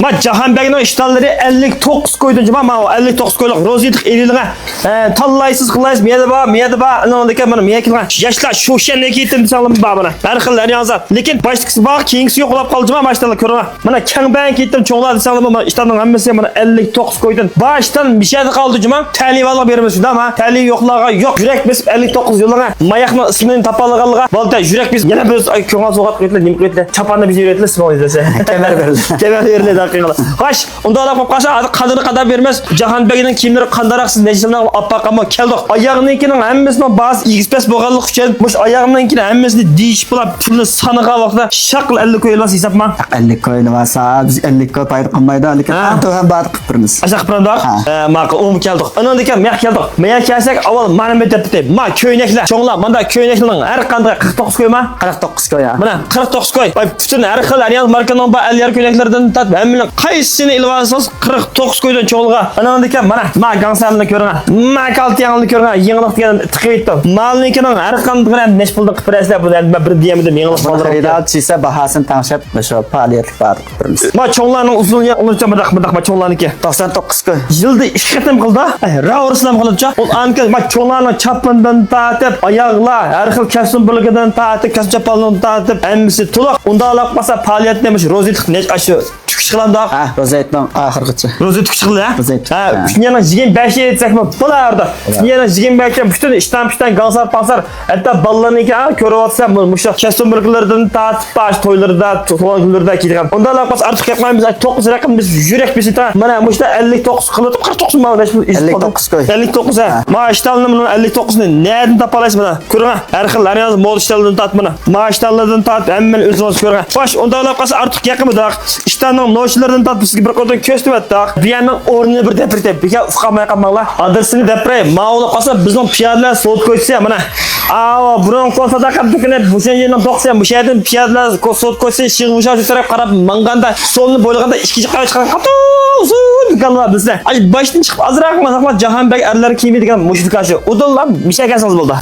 Ma Cahanbek'in iştalları 59 koydunca ama o 59 koyduk. Rozidik eliline. Tallaysız kılaysız miyedi ba. Anadaki bana miyedi lan. Yaşlar şu şenle gittim salım babana. Her xillar yazat. Lekin başlıksı bak kengisi yok olap kalacağım ama iştallar körüne. Mana keng ben gittim çoğlar salım ama iştalların hammasi bana 59 koydun. Baştan bir şey de kaldı cuma. Tali vallahi vermez ama tali yoklarga yok. Yürek biz 59 yılına mayakның ismini tapalıqalığa. Valda yürek biz yine biz köңal soğat koydular, nim koydular. Çapanda bizi öğrettiler smol izlese. Kemer verildi. Kemer verildi dakikalar. Kaç onda da kopkaşa kadını kadar vermez. Cahanbek'in kimleri kandaraqsız necilini appak ama keldik. Ayağınınkinin hemmesine bazı XPS boğallık küçelip muş ayağınınkinin hemmesini diş bulap türlü sanığa vakta şakıl 50 koyulmaz hesapma. 50 koyunu varsa biz 50 koy paydı qılmaydı. Lekin hem bar qıpırmız. Aşağı qıpırındak. Maqıl onu keldik. Andan dekan mek keldik. Mek kelsek avval ma'lumot etdi. Ma köynekler. Çoğlar manda köyneklerin her qanday 49 koyma. 49 koy ya. Mana 49 koy. Bütün her xil Allianz markaның ba 50 köyneklerden tat. Hemmenin qaysini ilvansız 49 koydan çoğulğa. Andan dekan mana ma gangsalını körüngə. Ma kaltiyanını körüngə. Yenilik degan tiqiydi. Malnikinin her qanday neç pulda qıpıraslar bu bir diyemedim yenilik Bunu xaridar çiyse bahasını tanışıp şu faaliyetlik bar qıpırmız. Ma çoğlarning uzun unutca ma çoğlarniki. 99 koy. Yılda 2 qatam qildi. Ravruslam qilibcha. Ol anka ma çoğlarning chapından tatib, ayaqlar, har xil kasım bölgeden tatib, kasım chapalından tatib, hammasi to'liq. Unda alaqmasa faoliyat demiş. Rozit nech ashu tukish qilamda. Ha, rozetning oxirgacha. Rozit tukish qildi. Rozet. Ha, yana 25 etsakmi bo'lardi. Yana 25 bütün ishdan gansar pasar. Hatta ballarniki ko'ryotsam musha kasım bölgelerden tatib, baş to'ylarda, to'ylarda ketgan. Unda alaqmasa artıq yapmaymiz. 9 raqam biz yürek bizi ta. Mana mushta 59 qilib 49 mana 59 koy. 59 ha. Maaştalını bunun 59'unu nereden tapalayız bana? Körüngə. Her xil Allianz mol iştallardan tat bana. Maaştallardan tat hemen özünüz körüngə. Baş onda alap qalsa artıq yaqımıdaq. İştanın noşlardan tat bizga bir qo'dan köstüb etdik. Biyanın o'rnini bir depirtib. Biga uqamay qalmanglar. Adresini depray. Ma'lum qalsa bizning piyodalar so't qo'ysa mana. Aa, burun qo'lsa taqabdikini bu yerdan to'qsa, bu yerdan piyodalar so't qo'ysa, shig'musha shu taraf qarab manganda, so'lni bo'ylaganda ikkinchi qara chiqqan. Uzun kalma bizde. Baştan çıkıp azırak masaklar Cahanbek erler kimi degan mushrik aşı. Udullar bir şey gelsin oldu.